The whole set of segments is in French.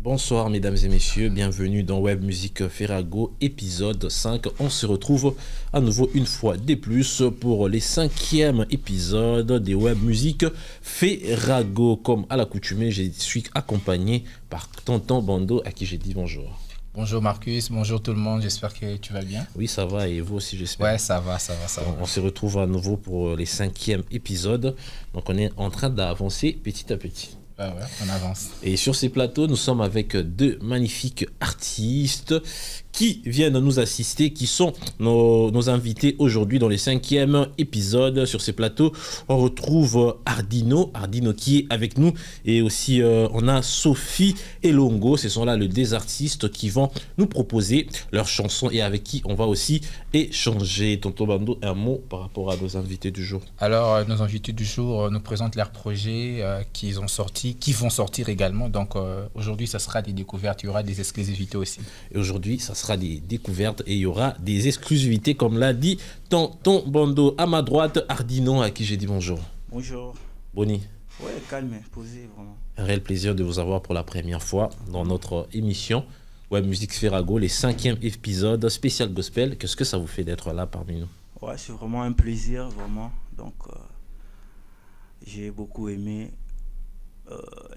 Bonsoir mesdames et messieurs, bienvenue dans Web Musique Ferrago, épisode 5. On se retrouve à nouveau une fois de plus pour les 5e épisodes des Web Musique Ferrago. Comme à l'accoutumée, je suis accompagné par Tonton Bando à qui j'ai dit bonjour. Bonjour Marcus, bonjour tout le monde, j'espère que tu vas bien. Oui, ça va et vous aussi j'espère. Ouais, ça va. On se retrouve à nouveau pour les 5e épisodes. Donc on est en train d'avancer petit à petit. Ouais, on avance. Et sur ces plateaux, nous sommes avec deux magnifiques artistes qui viennent nous assister, qui sont nos invités aujourd'hui dans les 5e épisodes. Sur ces plateaux, on retrouve Ardino qui est avec nous. Et aussi, on a Sophie et Longo. Ce sont là les deux artistes qui vont nous proposer leurs chansons et avec qui on va aussi échanger. Tonton Bando, un mot par rapport à nos invités du jour. Alors, nos invités du jour nous présentent leurs projets qu'ils ont sortis, qui vont sortir également. Donc, aujourd'hui, ça sera des découvertes, il y aura des exclusivités aussi. Et aujourd'hui, ça sera des découvertes et il y aura des exclusivités, comme l'a dit Tonton Bando. À ma droite, Ardino, à qui j'ai dit bonjour. Bonjour. Boni. Ouais, calme, posé, vraiment. Un réel plaisir de vous avoir pour la première fois dans notre émission Web Musique Ferrago, les 5e épisodes spécial gospel. Qu'est-ce que ça vous fait d'être là parmi nous? Ouais, c'est vraiment un plaisir, vraiment. Donc, j'ai beaucoup aimé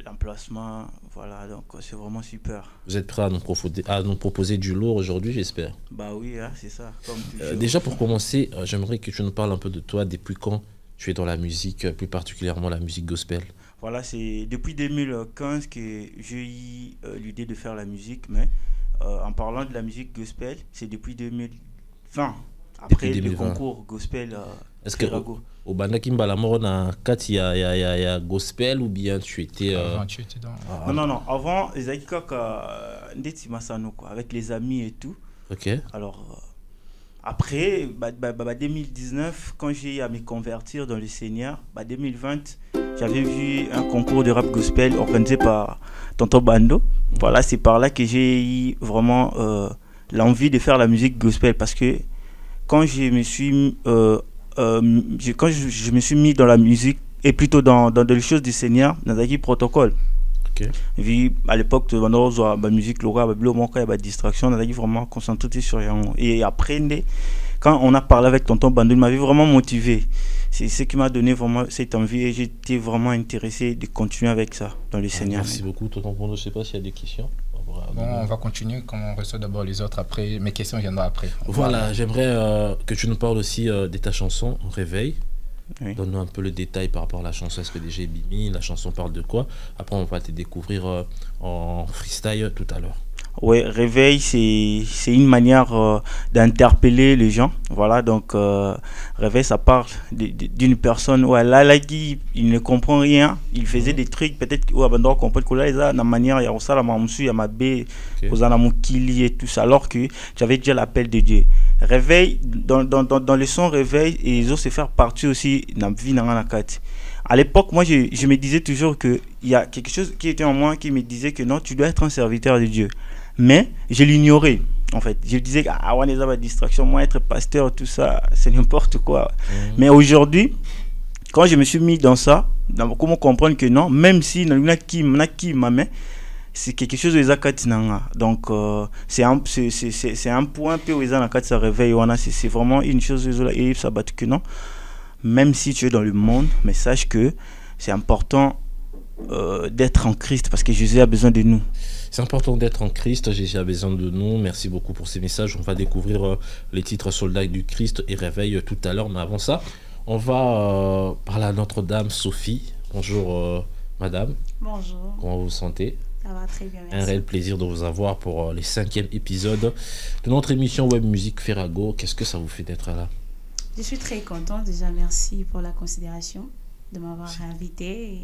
l'emplacement, voilà, donc c'est vraiment super. Vous êtes prêts à nous proposer du lourd aujourd'hui, j'espère? Bah oui, hein, c'est ça. Comme toujours. Déjà pour commencer, j'aimerais que tu nous parles un peu de toi, depuis quand tu es dans la musique, plus particulièrement la musique gospel. Voilà, c'est depuis 2015 que j'ai eu l'idée de faire la musique, mais en parlant de la musique gospel, c'est depuis 2020, après le concours gospel. Est-ce que au Banda Kimbala Morona, il y a gospel ou bien tu étais tu étais dans... Non. Avant, les Ndeti Masano, quoi, avec les amis et tout. Ok. Alors, après, 2019, quand j'ai eu à me convertir dans le Seigneur, 2020, j'avais vu un concours de rap gospel organisé par Tonton Bando. Voilà, c'est par là que j'ai eu vraiment l'envie de faire la musique gospel. Parce que quand je me suis... quand je me suis mis dans la musique et plutôt dans les choses du Seigneur, dans un protocole. Okay. À l'époque, la musique locale, il y avait distraction, on a vraiment concentré sur rien. Et après, quand on a parlé avec Tonton Bandou, il m'avait vraiment motivé. C'est ce qui m'a donné vraiment cette envie et j'étais vraiment intéressé de continuer avec ça dans le Seigneur. Merci beaucoup, Tonton Bandou. Je ne sais pas s'il y a des questions. Bon, on va continuer, comme on reçoit d'abord les autres après. Mes questions viendront après. Voilà, j'aimerais que tu nous parles aussi de ta chanson Réveil. Oui. Donne-nous un peu le détail par rapport à la chanson. Est-ce que déjà Bimi, la chanson parle de quoi? Après, on va te découvrir en freestyle tout à l'heure. Ouais, Réveil, c'est une manière d'interpeller les gens. Voilà, donc Réveil, ça parle d'une personne où là, qui il ne comprend rien. Il faisait des trucs, peut-être où Abandon comprend que là, il a la manière, il y a ça, la mamoussou, il y a ma baie, il et tout ça, alors que j'avais déjà l'appel de Dieu. Réveil, dans le son Réveil, et ils ont se faire partie aussi dans la vie dans la carte. À l'époque, moi, je me disais toujours qu'il y a quelque chose qui était en moi qui me disait que non, tu dois être un serviteur de Dieu. Mais je l'ignorais, en fait. Je disais que on est dans la distraction, moi, être pasteur, tout ça, c'est n'importe quoi. Mais aujourd'hui, quand je me suis mis dans ça, comment comprendre que non, même si on a qui ma main, c'est quelque chose de zakatinanga. Donc, c'est un point peu où ils ont se réveil. C'est vraiment une chose et ça bat que non. Même si tu es dans le monde, mais sache que c'est important d'être en Christ parce que Jésus a besoin de nous. C'est important d'être en Christ, Jésus a besoin de nous. Merci beaucoup pour ces messages. On va découvrir les titres Soldats du Christ et Réveil tout à l'heure. Mais avant ça, on va parler à Notre-Dame Sophie. Bonjour madame. Bonjour. Comment vous vous sentez? Ça va très bien, merci. Un réel plaisir de vous avoir pour les 5e épisodes de notre émission Web Musique Ferrago. Qu'est-ce que ça vous fait d'être là? Je suis très contente. Déjà, merci pour la considération de m'avoir invité. Et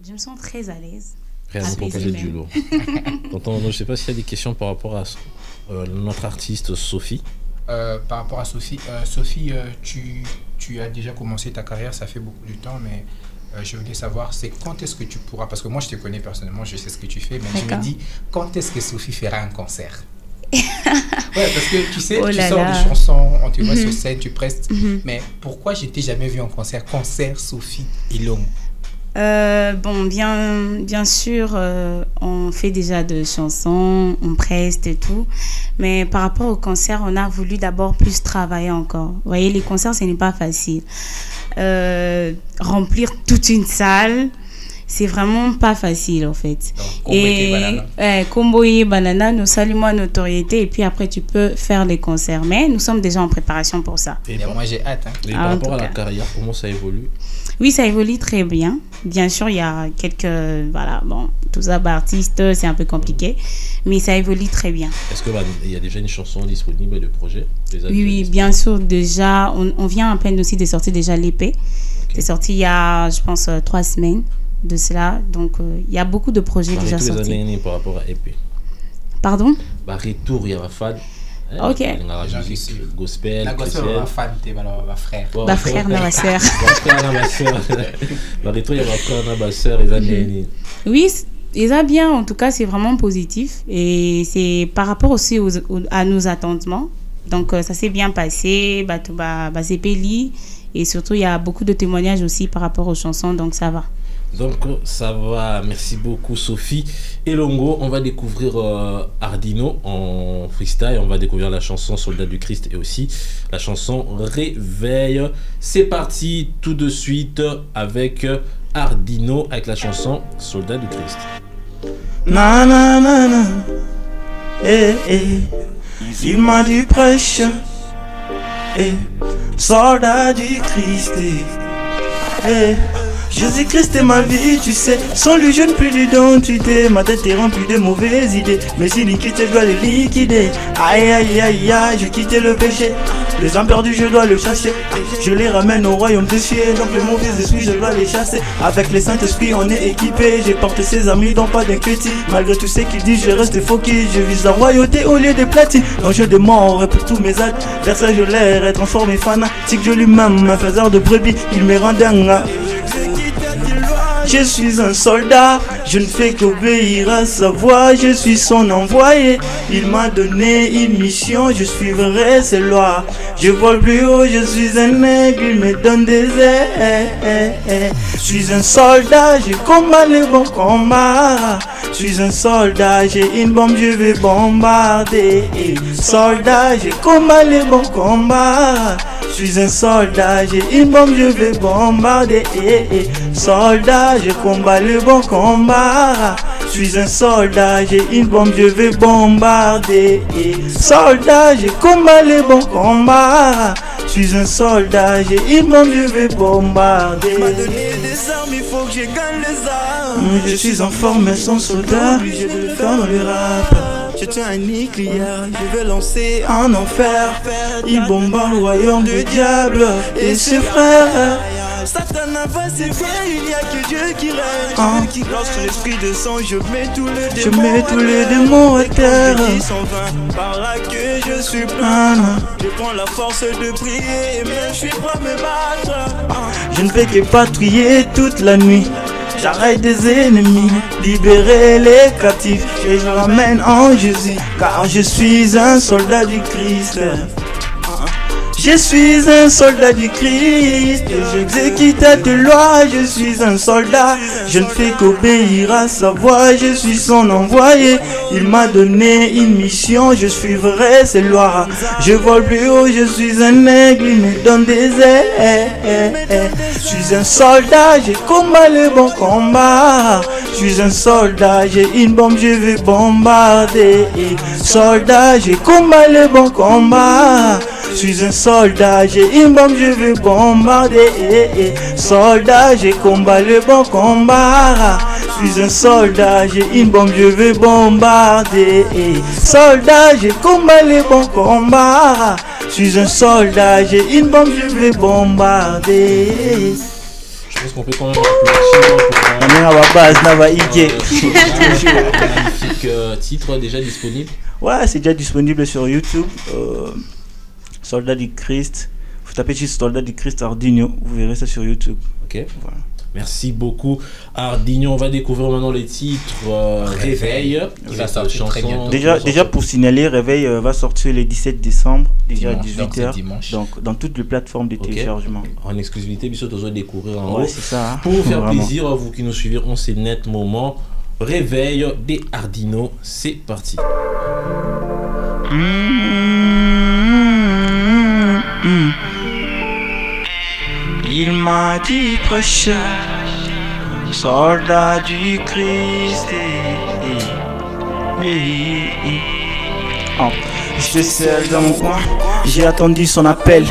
je me sens très à l'aise. Rien à proposer du lourd. Je ne sais pas s'il y a des questions par rapport à notre artiste Sophie. Par rapport à Sophie, Sophie, tu as déjà commencé ta carrière, ça fait beaucoup de temps, mais je voulais savoir, c'est quand est-ce que tu pourras, parce que moi je te connais personnellement, je sais ce que tu fais, mais je me dis, quand est-ce que Sophie fera un concert? Ouais, parce que tu sais, tu sors des chansons, on te voit sur scène, tu prestes, mais pourquoi je t'ai jamais vu en concert Sophie et Long? Bon, bien sûr, on fait déjà de chansons, on preste et tout. Mais par rapport au concert, on a voulu d'abord plus travailler encore. Vous voyez, les concerts, ce n'est pas facile. Remplir toute une salle, c'est vraiment pas facile en fait. Donc, Combo et Banana, nous saluons la notoriété et puis après tu peux faire les concerts. Mais nous sommes déjà en préparation pour ça. Et moi j'ai hâte. Et par rapport à la carrière, comment ça évolue? Oui, ça évolue très bien. Bien sûr, il y a quelques... Voilà, bon, tout ça, artiste, c'est un peu compliqué. Mais ça évolue très bien. Est-ce qu'il y a déjà une chanson disponible de projet? Oui, bien sûr. Déjà, on vient à peine aussi de sortir déjà l'épée. Okay. C'est sorti il y a, je pense, 3 semaines de cela. Donc, il y a beaucoup de projets déjà sortis. Les années par rapport à épée. Pardon? Retour, il y a Fad. Ok. La musique gospel. La gospel, on va fan, ma frère. Ma frère, ma soeur. Ma frère, ma soeur. Retour, il y a ma frère, ma soeur, les années. Oui, et ça bien, en tout cas, c'est vraiment positif. Et c'est par rapport aussi à nos attendements. Donc, ça s'est bien passé. C'est Peli. Et surtout, il y a beaucoup de témoignages aussi par rapport aux chansons. Donc, ça va. Donc ça va, merci beaucoup Sophie. Et Longo, on va découvrir Ardino en freestyle, on va découvrir la chanson Soldat du Christ et aussi la chanson Réveil. C'est parti tout de suite avec Ardino avec la chanson Soldat du Christ. Na na na na, il m'a dit prêche, soldat du Christ, Jésus-Christ est ma vie, tu sais. Sans lui, je ne plus d'identité. Ma tête est remplie de mauvaises idées. Mais si l'iniquité, je dois les liquider. Aïe, aïe, aïe, aïe, je quitte le péché. Les âmes perdues, je dois le chasser. Je les ramène au royaume des cieux. Donc les mauvais esprits, je dois les chasser. Avec les Saint-Esprit, on est équipé. J'ai porté ses amis, donc pas d'inquiétude. Malgré tout ce qu'ils disent, je reste focus. Je vise la royauté au lieu des platines. Donc je demande pour tous mes actes. Verset, je l'ai transformé fanatique. Je lui-même, un faiseur de brebis. Il me rend dingue. Je suis un soldat, je ne fais qu'obéir à sa voix, je suis son envoyé. Il m'a donné une mission, je suivrai ses lois. Je vole plus haut, je suis un aigle, il me donne des ailes. Je suis un soldat, je combats les bons combats. Je suis un soldat, j'ai une bombe, je vais bombarder. Soldat, je combats les bons combats. Je suis un soldat, j'ai une bombe, je vais bombarder. Soldat, je combats le bon combat. Je suis un soldat, j'ai une bombe, je vais bombarder. Soldat, je combats le bon combat. Je suis un soldat, j'ai une bombe, je vais bombarder. M'a donné des armes, il faut que je gagne les armes. Je suis en formation soldat, obligé de le faire dans le rap. Je tiens un nucléaire, je vais lancer en enfer. Il bombarde le royaume du diable et ses frères. Satan va c'est vrai, il n'y a que Dieu qui règne. Lorsque l'esprit descend, je mets tous les démons à terre. Par là que je suis plein. Je prends la force de prier, mais je suis prêt à me battre. Je ne fais que patrouiller toute la nuit. J'arrête des ennemis, libérer les captifs. Et je ramène en Jésus, car je suis un soldat du Christ. Je suis un soldat du Christ, j'exécute tes lois, je suis un soldat, je ne fais qu'obéir à sa voix, je suis son envoyé, il m'a donné une mission, je suivrai ses lois, je vole plus haut, je suis un aigle, il me donne des ailes, je suis un soldat, j'ai combat le bon combat, je suis un soldat, j'ai une bombe, je vais bombarder, soldat, j'ai combat le bon combat. Je suis un soldat, j'ai une bombe, je vais bombarder. Soldat, j'ai combat le bon combat. Je suis un soldat, j'ai une bombe, je vais bombarder. Soldat, j'ai combat le bon combat. Je suis un soldat, j'ai une bombe, je vais bombarder. Je pense qu'on peut quand même magnifique titre déjà disponible. Ouais, c'est déjà disponible sur YouTube. Soldat du Christ. Vous tapez juste Soldat du Christ Ardino, vous verrez ça sur YouTube. Ok. Voilà. Merci beaucoup Ardino. On va découvrir maintenant les titres Réveil. Qui va sortir très bientôt. Déjà pour signaler, Réveil va sortir le 17 décembre, déjà à 18h. Donc dans toutes les plateformes de téléchargement. En exclusivité, bien sûr, vous allez découvrir en haut. C'est ça. Pour vous faire plaisir, vous qui nous suivez, on s'est net moment. Réveil des Ardino, c'est parti. Il m'a dit prêcheur, soldat du Christ. J'étais seul dans mon coin, j'ai attendu son appel.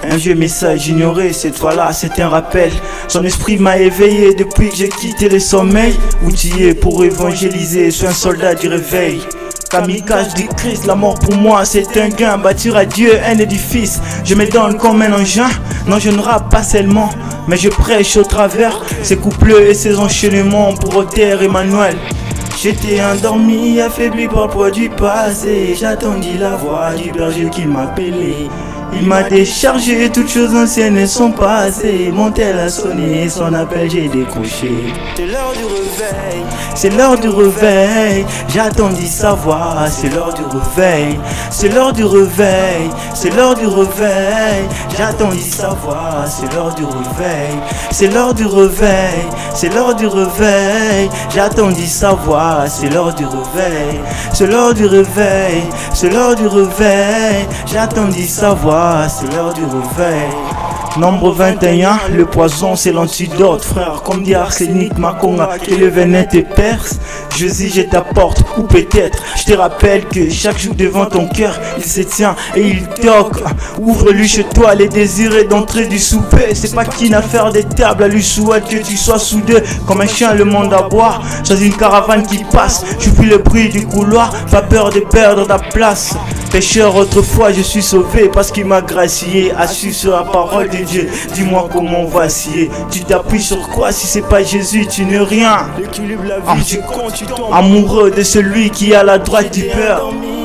Un vieux message ignoré, cette fois-là c'est un rappel. Son esprit m'a éveillé depuis que j'ai quitté le sommeil. Outillé pour évangéliser, je suis un soldat du réveil. Kamikaze du Christ, la mort pour moi c'est un gain. Bâtir à Dieu un édifice, je me donne comme un engin. Non, je ne rappe pas seulement, mais je prêche au travers ces couplets et ces enchaînements pour ôter Emmanuel. J'étais endormi, affaibli par le poids du passé. J'attendis la voix du berger qui m'appelait. Il m'a déchargé, toutes choses anciennes sont passées. Mon tel a sonné, son appel j'ai décroché. C'est l'heure du réveil, c'est l'heure du réveil. J'attendis sa voix, c'est l'heure du réveil. C'est l'heure du réveil, c'est l'heure du réveil. J'attendis sa voix, c'est l'heure du réveil. C'est l'heure du réveil, c'est l'heure du réveil. J'attendis sa voix, c'est l'heure du réveil. C'est l'heure du réveil, c'est l'heure du réveil. J'attendis sa voix. C'est l'heure du réveil. Nombre 21, le poison c'est l'antidote. Frère, comme dit Arsenic Makonga, que le venin te perce. Jésus, je t'apporte, ou peut-être je te rappelle que chaque jour devant ton cœur il se tient et il toque. Ouvre-lui chez toi les désirs d'entrer du souper. C'est pas qu'une affaire des tables, à lui souhaite que tu sois soudé. Comme un chien le monde à boire, j'ai une caravane qui passe. Je fuis le bruit du couloir, pas peur de perdre ta place. Pécheur, autrefois je suis sauvé parce qu'il m'a gracié. Assis sur la parole de Dieu, dis-moi comment vaciller. Tu t'appuies sur quoi si c'est pas Jésus, tu n'es rien. L'équilibre, la vie, tu comptes, tu tombes. Amoureux de celui qui est à la droite du Père.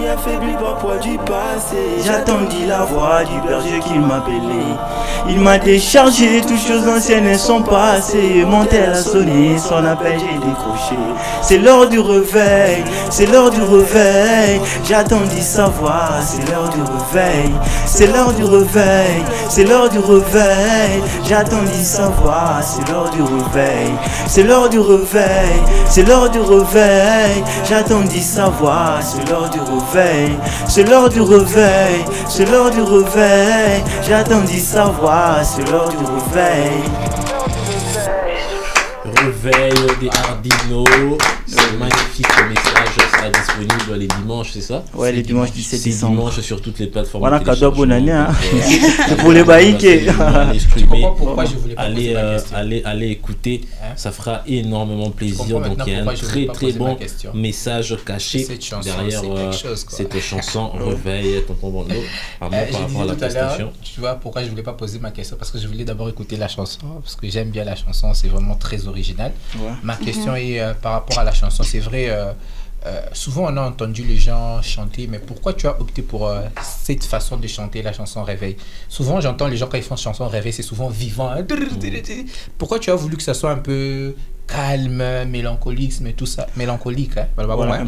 Affaibli par poids du passé, j'attendis la voix du berger qui m'appelait. Il m'a déchargé, toutes choses anciennes sont passées. Mon tel a sonné, son appel j'ai décroché. C'est l'heure du réveil, c'est l'heure du réveil. J'attendis sa voix, c'est l'heure du réveil. C'est l'heure du réveil, c'est l'heure du réveil. J'attendis sa voix, c'est l'heure du réveil. C'est l'heure du réveil, c'est l'heure du réveil. J'attendis sa voix, c'est l'heure du réveil. C'est l'heure du réveil, c'est l'heure du réveil. J'attendis sa voix, c'est l'heure du réveil. Réveil des Ardino, ce magnifique message sera disponible les dimanches, c'est ça? Ouais, les dimanches 17 décembre. Dimanche sur toutes les plateformes. Voilà, cadeau bonne année. Hein. C'est pour les baïqués. Pourquoi je voulais pas allez écouter, ça fera énormément plaisir. Donc il y a un très bon message caché derrière cette chanson Réveil, tonton Bondo. Par rapport à la prestation. Tu vois pourquoi je voulais pas poser ma question? Parce que je voulais d'abord écouter la chanson, parce que j'aime bien la chanson, c'est vraiment très original. Ouais. Ma question est par rapport à la chanson. C'est vrai, souvent on a entendu les gens chanter, mais pourquoi tu as opté pour cette façon de chanter la chanson Réveil? Souvent j'entends les gens quand ils font chanson Réveil, c'est souvent vivant. Hein. Pourquoi tu as voulu que ça soit un peu calme, mélancolique, mais tout ça, mélancolique, hein? Voilà,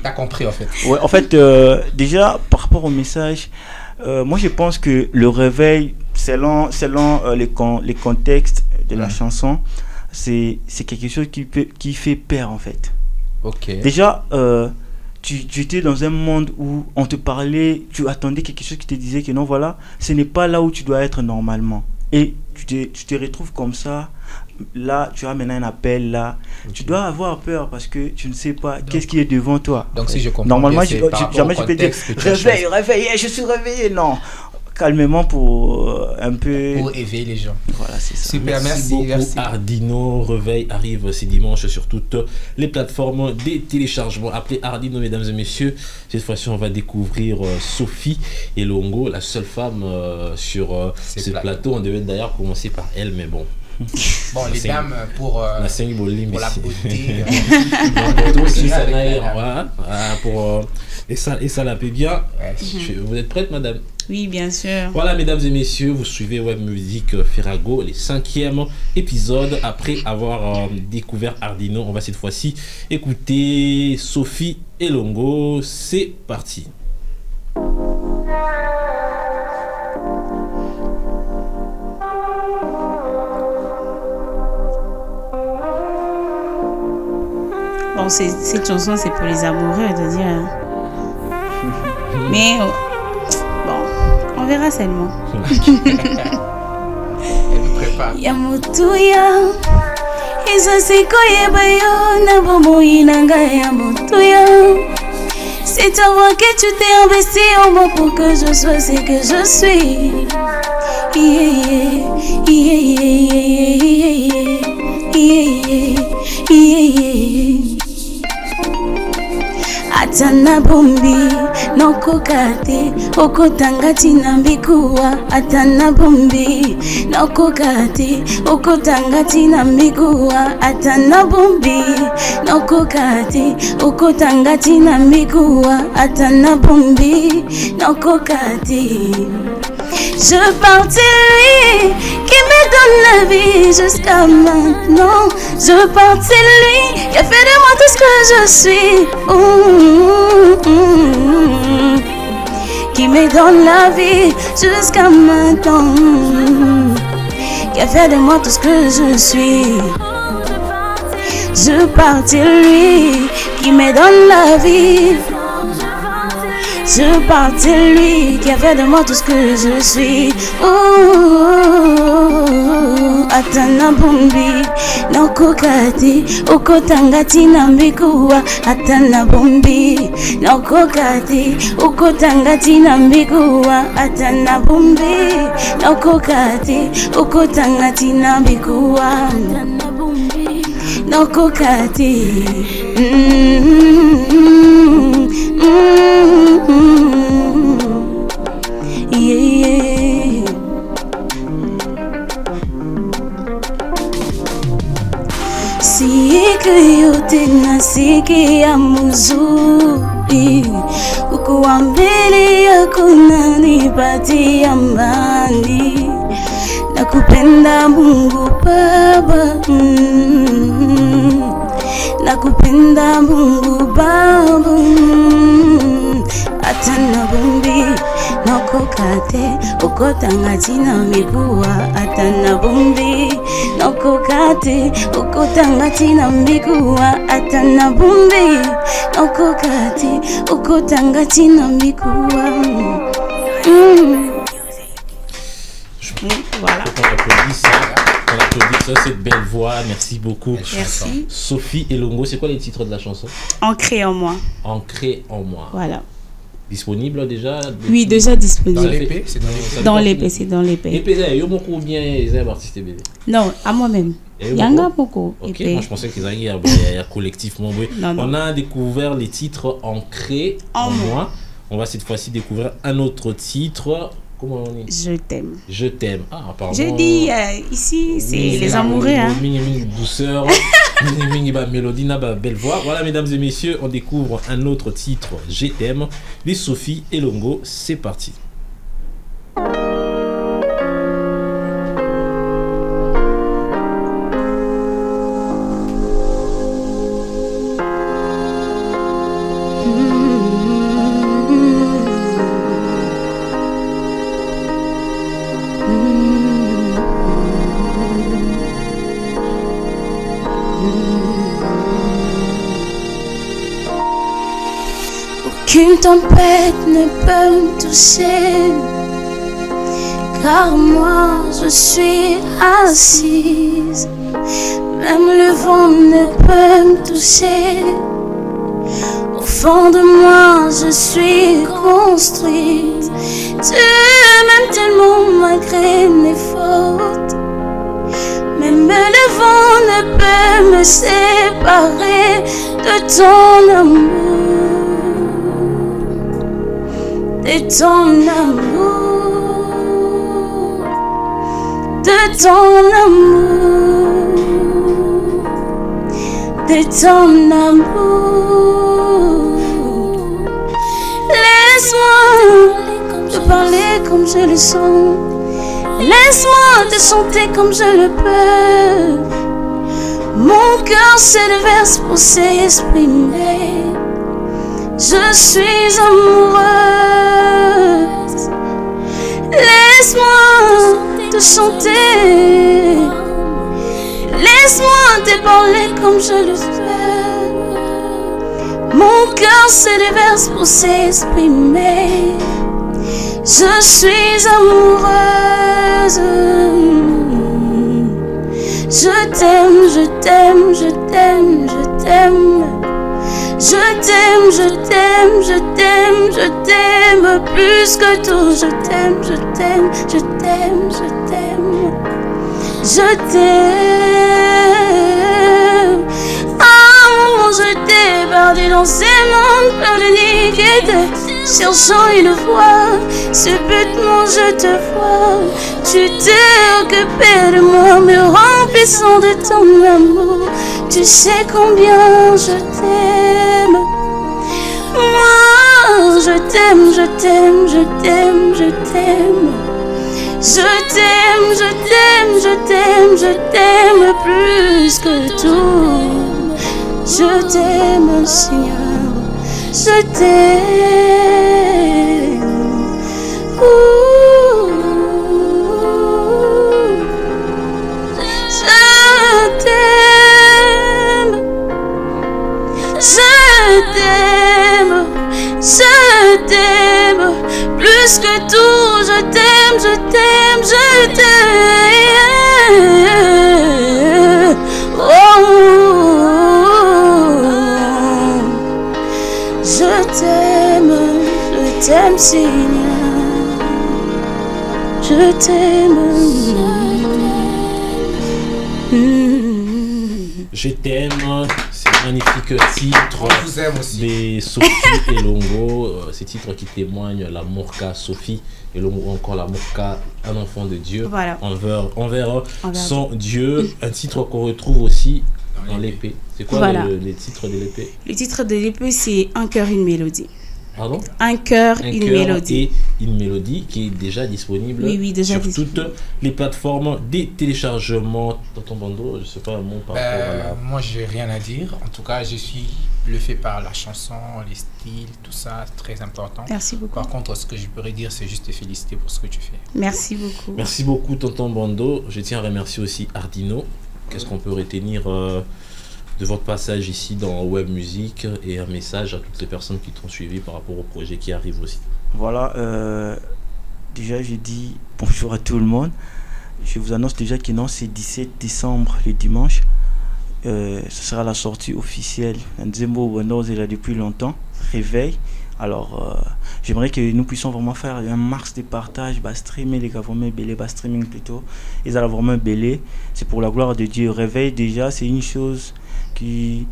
t'as compris en fait. Ouais, en fait, déjà par rapport au message, moi je pense que le réveil, selon les contextes de la chanson, c'est quelque chose qui fait peur en fait. Ok. Déjà, tu étais dans un monde où on te parlait, tu attendais quelque chose qui te disait que non, voilà, ce n'est pas là où tu dois être normalement. Et tu te retrouves comme ça. Là, tu as maintenant un appel là. Okay. Tu dois avoir peur parce que tu ne sais pas qu'est-ce qui est devant toi. Donc si je comprends normalement, jamais je peux dire réveille, je suis réveillé. Non. Calmement pour un peu... Pour éveiller les gens. Voilà, c'est ça. Super, merci beaucoup. Merci. Ardino Réveil arrive ce dimanche sur toutes les plateformes des téléchargements. Appelez Ardino, mesdames et messieurs. Cette fois-ci, on va découvrir Sophie Elongo, la seule femme sur ce plateau. On devait d'ailleurs commencer par elle, mais bon. Bon, les dames pour la beauté. Et ça la paie bien. Vous êtes prête, madame? Oui, bien sûr. Voilà, mesdames et messieurs, vous suivez Web Music Ferrago, les 5e épisodes. Après avoir découvert Ardino, on va cette fois-ci écouter Sophie Elongo. C'est parti. bon, cette chanson, c'est pour les amoureux, de dire. Mais bon, on verra seulement. Elle nous prépare. Yamotuya, Isasiko Yebayo, Nabomo Inanga Yamotuya. C'est ta voix que tu t'es investi en moi pour que je sois ce que je suis. Atana bombi nokokate okotangati na mbikuwa. Atana bombi nokokate okotangati na mbikuwa. Atana bombi nokokate okotangati na mbikuwa. Atana bombi nokokate. Je partais lui qui me donne la vie jusqu'à maintenant. Je partais lui qui a fait de moi tout ce que je suis. Qui me donne la vie jusqu'à maintenant. Qui a fait de moi tout ce que je suis. Je partais lui qui me donne la vie. Je partais lui qui a fait de moi tout ce que je suis. Atana bombi nokokati okotangati na mbikuwa. Atana bombi nokokati okotangati na mbikuwa. Atana bombi nokokati okotangati na mbikuwa. Nokokati. Yeah. Siki yote na siki ya muzuri. Ukuwa mbele yako unanipatia amani. Nakupenda Mungu Baba. Nakupenda Mungu Baba. Atana bombi nokokate okotangati na mbikuwa. Atana bombi nokokate okotangati na mbikuwa. Atana bombi nokokate okotangati na mbikuwa. Voilà. On applaudit ça, cette belle voix. Merci beaucoup. Merci. Sophie Elongo, c'est quoi les titres de la chanson? Ancré en moi. Ancré en moi. Voilà. Disponible déjà? Oui, déjà disponible. Dans l'épée, c'est dans l'épée. Dans l'épée, c'est dans l'épée. Épée, il y a beaucoup bien les artistes BD. Non, à moi-même. Yanga beaucoup. Ok, moi je pensais qu'ils allaient collectivement. Non, non. On a découvert les titres ancrés en moi. On va cette fois-ci découvrir un autre titre. Comment on dit? Je t'aime. Je t'aime. Ah, pardon. Je dis ici, c'est les amoureux. Hein. Douceur, mélodie, belle voix. Voilà, mesdames et messieurs, on découvre un autre titre. Je t'aime. Les Sophie Elongo. C'est parti. Aucune tempête ne peut me toucher, car moi je suis assise. Même le vent ne peut me toucher. Au fond de moi je suis construite. Tu m'aimes tellement malgré mes fautes. Même le vent ne peut me séparer de ton amour. De ton amour, de ton amour, de ton amour. Laisse-moi te parler comme je le sens. Laisse-moi te chanter comme je le peux. Mon cœur se déverse pour s'exprimer. Je suis amoureuse. Laisse-moi te chanter. Laisse-moi te parler comme je le fais. Mon cœur se déverse pour s'exprimer. Je suis amoureuse. Je t'aime, je t'aime, je t'aime, je t'aime. Je t'aime, je t'aime, je t'aime, je t'aime plus que tout. Je t'aime, je t'aime, je t'aime, je t'aime. Je t'aime. Amour, je t'ai perdu dans ces mondes pleins d'iniquité. Cherchant une voie, subitement je te vois. Tu t'es occupé de moi, me remplissant de ton amour. Tu sais combien je t'aime. Moi, je t'aime, je t'aime, je t'aime, je t'aime. Je t'aime, je t'aime, je t'aime, je t'aime plus que tout. Je t'aime, Seigneur. Je t'aime. Je t'aime. Je t'aime. Je t'aime. Plus que tout, je t'aime, je t'aime, je t'aime. Oh. Je t'aime, Seigneur. Je t'aime. Je t'aime, c'est un magnifique titre. On vous aime aussi. De Sophie Elongo, ces titres qui témoignent l'amour qu'a Sophie Elongo, encore l'amour qu'a un enfant de Dieu, voilà, envers son Dieu. Un titre qu'on retrouve aussi dans l'épée. C'est quoi voilà, le titre de l'épée? Le titre de l'épée, c'est Un cœur, une mélodie. Pardon? Un cœur, une mélodie. Et une mélodie qui est déjà disponible déjà sur toutes les plateformes des téléchargements. Tonton Bando, je ne sais pas un mot par rapport à la... Moi, j'ai rien à dire. En tout cas, je suis bluffé par la chanson, les styles, tout ça, très important. Merci beaucoup. Par contre, ce que je pourrais dire, c'est juste te féliciter pour ce que tu fais. Merci beaucoup. Merci beaucoup, Tonton Bando. Je tiens à remercier aussi Ardino. Qu'est-ce qu'on peut retenir de votre passage ici dans Web Music et un message à toutes les personnes qui t'ont suivi par rapport au projet qui arrive aussi? Voilà, déjà je dis bonjour à tout le monde. Je vous annonce déjà que non, c'est 17 décembre, le dimanche. Ce sera la sortie officielle. Nzembo Bonos est là depuis longtemps. Réveil. Alors, j'aimerais que nous puissions vraiment faire un max de partage, streamer les gars, vraiment belé, streaming plutôt. Ils allaient vraiment belé. C'est pour la gloire de Dieu. Réveil, déjà, c'est une chose qui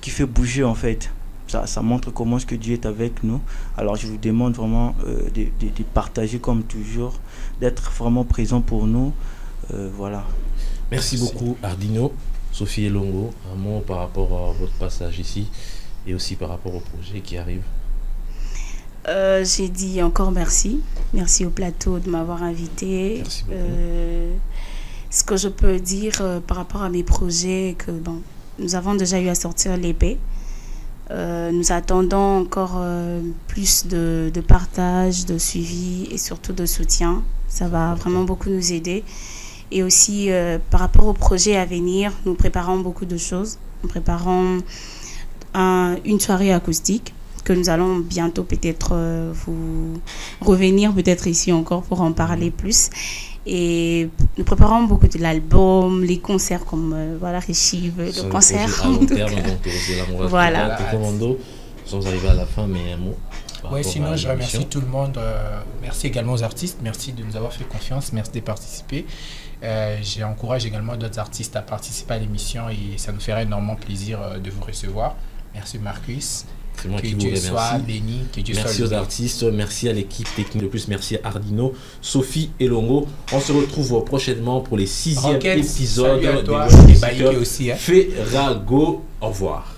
fait bouger en fait. Ça montre comment est-ce que Dieu est avec nous. Alors je vous demande vraiment de partager comme toujours, d'être vraiment présent pour nous. Voilà. Merci beaucoup Ardino. Sophie Elongo, un mot par rapport à votre passage ici et aussi par rapport au projet qui arrive. J'ai dit encore merci. Merci au plateau de m'avoir invité. Merci beaucoup. Ce que je peux dire par rapport à mes projets, que bon, nous avons déjà eu à sortir l'épée. Nous attendons encore plus de partage, de suivi et surtout de soutien. Ça va vraiment beaucoup nous aider. Et aussi, par rapport au projet à venir, nous préparons beaucoup de choses. Nous préparons une soirée acoustique que nous allons bientôt peut-être vous revenir peut-être ici encore pour en parler plus. Et nous préparons beaucoup de l'album, les concerts comme voilà, Réchive, le concert. À long terme, donc voilà. Nous sommes arrivés à la fin, mais un mot. Oui, sinon je remercie tout le monde. Merci également aux artistes. Merci de nous avoir fait confiance. Merci de participer. J'encourage également d'autres artistes à participer à l'émission et ça nous ferait énormément plaisir de vous recevoir. Merci Marcus. C'est moi que qui vous Dieu remercie. soit béni, que Dieu merci soit aux artistes, merci à l'équipe technique de plus, merci à Ardino, Sophie Elongo. On se retrouve prochainement pour les 6e épisodes de Web Music aussi, hein. Ferrago. Au revoir.